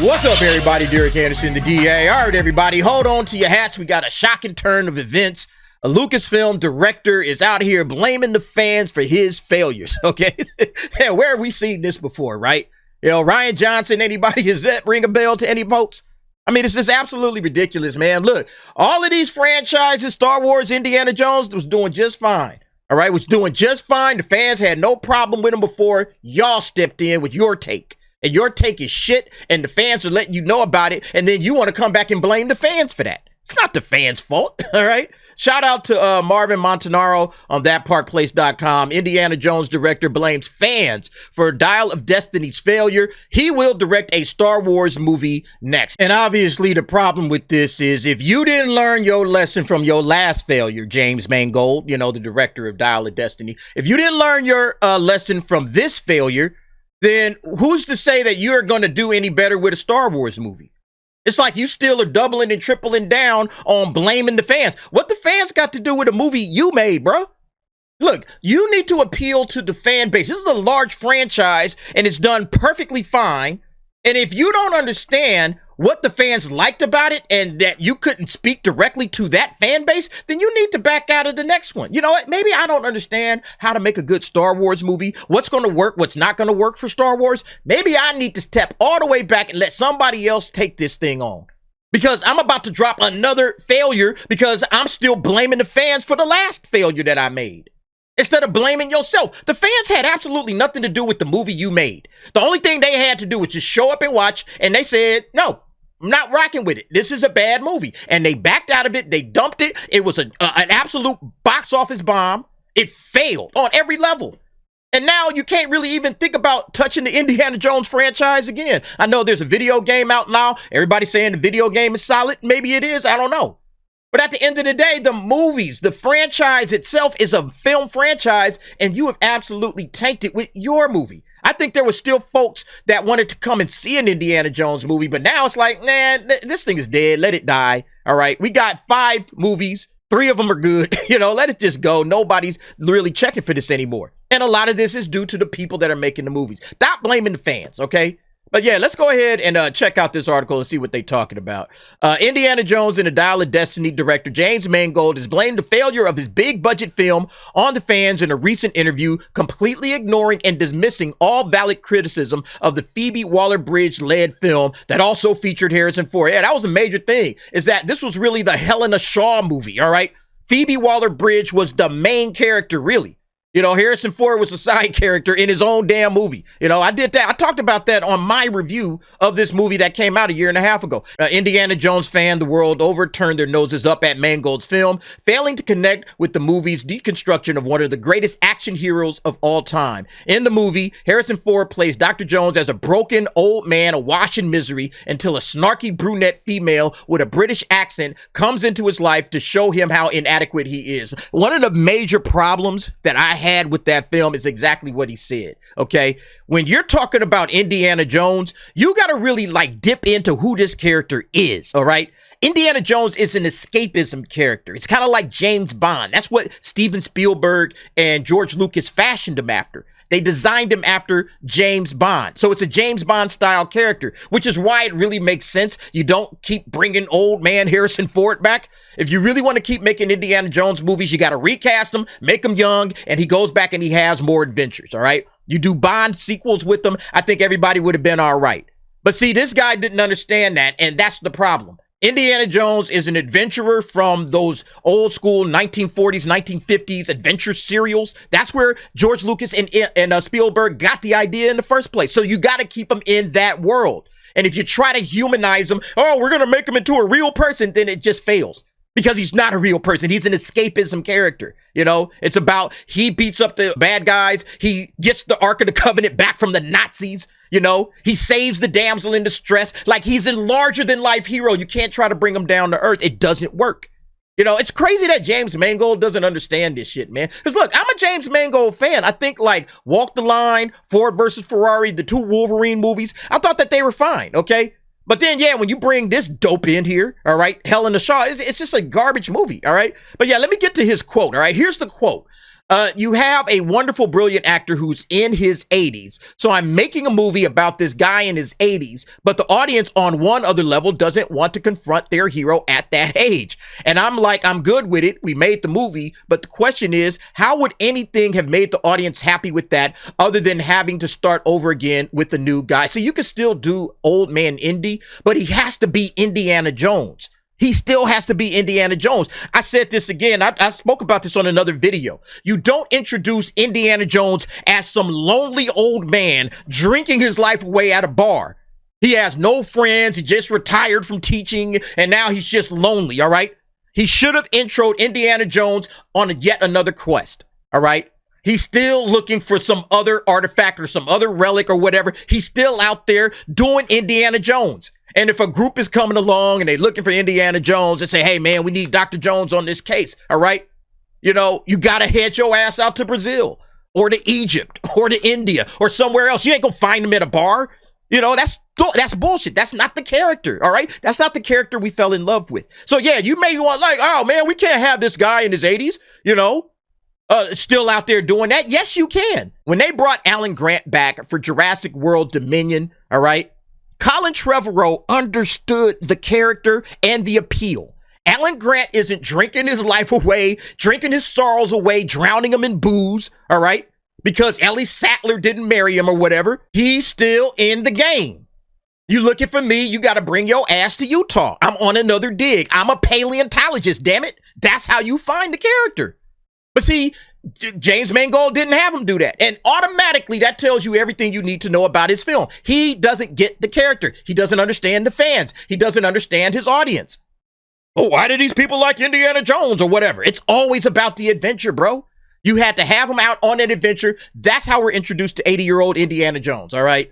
What's up, everybody? Derek Anderson, the DA. All right, everybody, hold on to your hats. We got a shocking turn of events. A Lucasfilm director is out here blaming the fans for his failures, okay? Yeah, where have we seen this before, right? You know, Rian Johnson, anybody, does that ring a bell to any folks? I mean, it's just absolutely ridiculous, man. Look, all of these franchises, Star Wars, Indiana Jones, was doing just fine, all right? Was doing just fine. The fans had no problem with them before y'all stepped in with your take. And your take is shit, and the fans are letting you know about it, and then you want to come back and blame the fans for that. It's not the fans' fault, all right? Shout out to Marvin Montanaro on thatparkplace.com. Indiana Jones director blames fans for Dial of Destiny's failure. He will direct a Star Wars movie next. And obviously the problem with this is if you didn't learn your lesson from your last failure, James Mangold, you know, the director of Dial of Destiny, if you didn't learn your lesson from this failure, then who's to say that you're going to do any better with a Star Wars movie? It's like you still are doubling and tripling down on blaming the fans. What the fans got to do with a movie you made, bro? Look, you need to appeal to the fan base. This is a large franchise, and it's done perfectly fine. And if you don't understand what the fans liked about it and that you couldn't speak directly to that fan base, then you need to back out of the next one. You know what? Maybe I don't understand how to make a good Star Wars movie, what's going to work, what's not going to work for Star Wars. Maybe I need to step all the way back and let somebody else take this thing on. Because I'm about to drop another failure because I'm still blaming the fans for the last failure that I made. Instead of blaming yourself. The fans had absolutely nothing to do with the movie you made. The only thing they had to do was just show up and watch, and they said, no, I'm not rocking with it. This is a bad movie. And they backed out of it. They dumped it. It was an absolute box office bomb. It failed on every level. And now you can't really even think about touching the Indiana Jones franchise again. I know there's a video game out now. Everybody's saying the video game is solid. Maybe it is. I don't know. But at the end of the day, the movies, the franchise itself is a film franchise, and you have absolutely tanked it with your movie. I think there were still folks that wanted to come and see an Indiana Jones movie, but now it's like, man, this thing is dead. Let it die. All right. We got 5 movies. 3 of them are good. You know, let it just go. Nobody's really checking for this anymore. And a lot of this is due to the people that are making the movies. Stop blaming the fans, okay? But yeah, let's go ahead and check out this article and see what they're talking about. Indiana Jones and the Dial of Destiny director James Mangold has blamed the failure of his big budget film on the fans in a recent interview, completely ignoring and dismissing all valid criticism of the Phoebe Waller-Bridge led film that also featured Harrison Ford. Yeah, that was a major thing, is that this was really the Helena Shaw movie, all right? Phoebe Waller-Bridge was the main character, really. You know, Harrison Ford was a side character in his own damn movie. You know, I did that. I talked about that on my review of this movie that came out a year and a half ago. Indiana Jones fan the world over turned their noses up at Mangold's film, failing to connect with the movie's deconstruction of one of the greatest action heroes of all time. In the movie, Harrison Ford plays Dr. Jones as a broken old man awash in misery until a snarky brunette female with a British accent comes into his life to show him how inadequate he is. One of the major problems that I had with that film is exactly what he said, okay? When you're talking about Indiana Jones, you got to really like dip into who this character is, all right? Indiana Jones is an escapism character. It's kind of like James Bond. That's what Steven Spielberg and George Lucas fashioned him after. They designed him after James Bond. So it's a James Bond style character, which is why it really makes sense. You don't keep bringing old man Harrison Ford back. If you really want to keep making Indiana Jones movies, you got to recast him, make him young, and he goes back and he has more adventures, all right? You do Bond sequels with them, I think everybody would have been all right. But see, this guy didn't understand that, and that's the problem. Indiana Jones is an adventurer from those old school 1940s, 1950s adventure serials. That's where George Lucas and Spielberg got the idea in the first place. So you got to keep him in that world. And if you try to humanize him, oh, we're going to make him into a real person, then it just fails. Because he's not a real person. He's an escapism character. You know, it's about he beats up the bad guys. He gets the Ark of the Covenant back from the Nazis. You know, he saves the damsel in distress. Like he's a larger than life hero. You can't try to bring him down to earth. It doesn't work. You know, it's crazy that James Mangold doesn't understand this shit, man. Because look, I'm a James Mangold fan. I think like Walk the Line, Ford versus Ferrari, the 2 Wolverine movies, I thought that they were fine, okay? But then, yeah, when you bring this dope in here, all right, Helena Shaw, it's just a garbage movie, all right? But yeah, let me get to his quote, all right? Here's the quote. You have a wonderful, brilliant actor who's in his 80s. So I'm making a movie about this guy in his 80s, but the audience on one other level doesn't want to confront their hero at that age. And I'm like, I'm good with it. We made the movie, but the question is, how would anything have made the audience happy with that other than having to start over again with the new guy? So you can still do old man Indy, but he has to be Indiana Jones. He still has to be Indiana Jones. I said this again. I spoke about this on another video. You don't introduce Indiana Jones as some lonely old man drinking his life away at a bar. He has no friends. He just retired from teaching, and now he's just lonely, all right? He should have introed Indiana Jones on yet another quest, all right? He's still looking for some other artifact or some other relic or whatever. He's still out there doing Indiana Jones. And if a group is coming along and they're looking for Indiana Jones and say, hey, man, we need Dr. Jones on this case, all right? You know, you got to head your ass out to Brazil or to Egypt or to India or somewhere else. You ain't going to find him at a bar. You know, that's bullshit. That's not the character, all right? That's not the character we fell in love with. So, yeah, you may want like, oh, man, we can't have this guy in his 80s, you know, still out there doing that. Yes, you can. When they brought Alan Grant back for Jurassic World Dominion, all right, Colin Trevorrow understood the character and the appeal. Alan Grant isn't drinking his life away, drinking his sorrows away, drowning him in booze, all right? Because Ellie Sattler didn't marry him or whatever. He's still in the game. You looking for me, you got to bring your ass to Utah. I'm on another dig. I'm a paleontologist, damn it. That's how you find the character. But see, James Mangold didn't have him do that. And automatically that tells you everything you need to know about his film. He doesn't get the character. He doesn't understand the fans. He doesn't understand his audience. Oh, why do these people like Indiana Jones or whatever? It's always about the adventure, bro. You had to have him out on an adventure. That's how we're introduced to 80-year-old Indiana Jones, all right?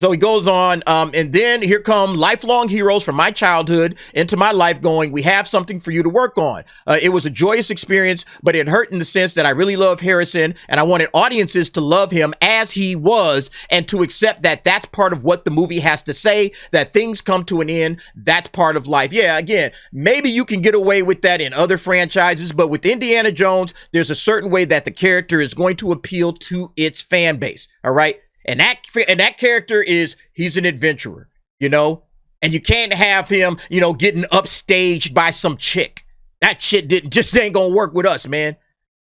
So he goes on, and then here come lifelong heroes from my childhood into my life going, we have something for you to work on. It was a joyous experience, but it hurt in the sense that I really love Harrison, and I wanted audiences to love him as he was, and to accept that that's part of what the movie has to say, that things come to an end, that's part of life. Yeah, again, maybe you can get away with that in other franchises, but with Indiana Jones, there's a certain way that the character is going to appeal to its fan base, all right? And that character is, he's an adventurer, you know, and you can't have him, you know, getting upstaged by some chick. That shit just ain't gonna work with us, man.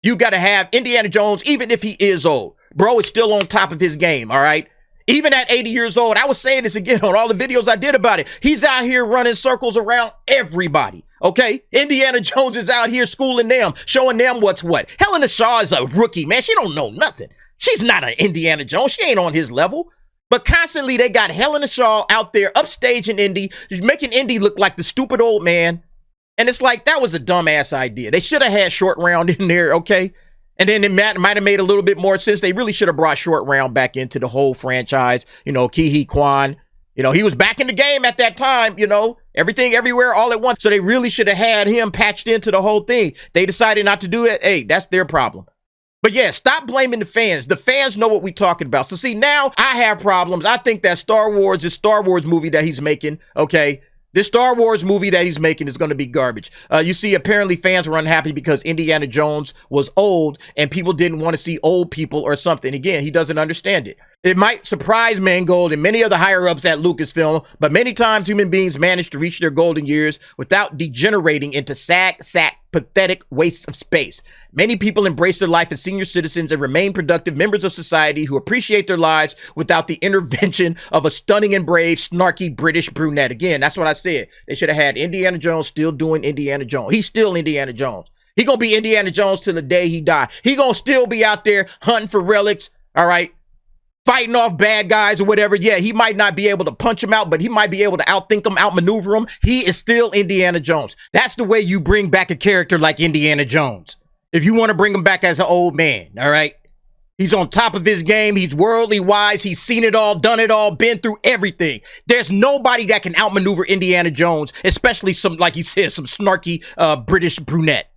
You got to have Indiana Jones, even if he is old. Bro is still on top of his game, all right? Even at 80 years old, I was saying this again on all the videos I did about it. He's out here running circles around everybody, okay? Indiana Jones is out here schooling them, showing them what's what. Helena Shaw is a rookie, man. She don't know nothing. She's not an Indiana Jones. She ain't on his level. But constantly they got Helena Shaw out there upstaging Indy, making Indy look like the stupid old man. And it's like, that was a dumbass idea. They should have had Short Round in there, okay? And then it might have made a little bit more sense. They really should have brought Short Round back into the whole franchise. You know, Ke Quan. You know, he was back in the game at that time, you know, everything, everywhere, all at once. So they really should have had him patched into the whole thing. They decided not to do it. Hey, that's their problem. But yeah, stop blaming the fans. The fans know what we're talking about. So see, now I have problems. I think that this Star Wars movie that he's making, okay, this Star Wars movie that he's making is going to be garbage. You see, apparently fans were unhappy because Indiana Jones was old and people didn't want to see old people or something. Again, he doesn't understand it. It might surprise Mangold and many other higher-ups at Lucasfilm, but many times human beings manage to reach their golden years without degenerating into sack, pathetic wastes of space. Many people embrace their life as senior citizens and remain productive members of society who appreciate their lives without the intervention of a stunning and brave, snarky British brunette. Again, that's what I said. They should have had Indiana Jones still doing Indiana Jones. He's still Indiana Jones. He gonna be Indiana Jones till the day he die. He gonna still be out there hunting for relics, all right? Fighting off bad guys or whatever. Yeah, he might not be able to punch him out, but he might be able to outthink them, outmaneuver them. He is still Indiana Jones. That's the way you bring back a character like Indiana Jones. If you want to bring him back as an old man, all right? He's on top of his game. He's worldly wise. He's seen it all, done it all, been through everything. There's nobody that can outmaneuver Indiana Jones, especially some, like he said, some snarky British brunette.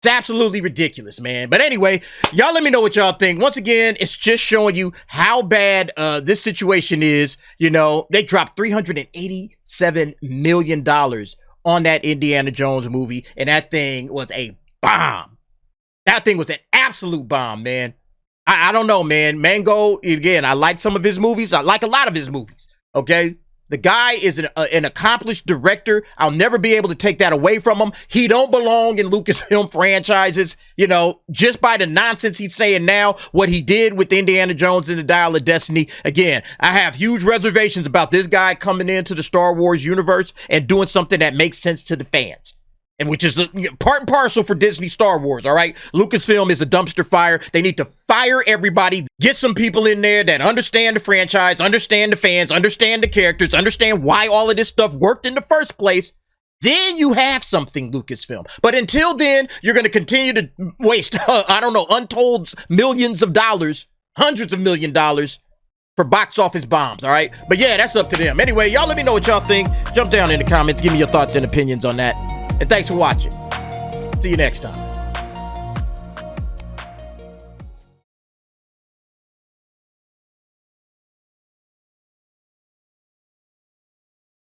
It's absolutely ridiculous, man. But anyway, y'all let me know what y'all think. Once again, it's just showing you how bad this situation is. You know, they dropped $387 million on that Indiana Jones movie, and that thing was a bomb. That thing was an absolute bomb, man. I don't know, man. Mangold, again, I like some of his movies. I like a lot of his movies, okay? The guy is an accomplished director. I'll never be able to take that away from him. He don't belong in Lucasfilm franchises, you know, just by the nonsense he's saying now, what he did with Indiana Jones and the Dial of Destiny. Again, I have huge reservations about this guy coming into the Star Wars universe and doing something that makes sense to the fans. And which is part and parcel for Disney Star Wars, all right? Lucasfilm is a dumpster fire. They need to fire everybody, get some people in there that understand the franchise, understand the fans, understand the characters, understand why all of this stuff worked in the first place. Then you have something, Lucasfilm. But until then, you're going to continue to waste, I don't know, untold millions of dollars, hundreds of $1 million for box office bombs, all right? But yeah, that's up to them. Anyway, y'all let me know what y'all think. Jump down in the comments. Give me your thoughts and opinions on that. And thanks for watching. See you next time.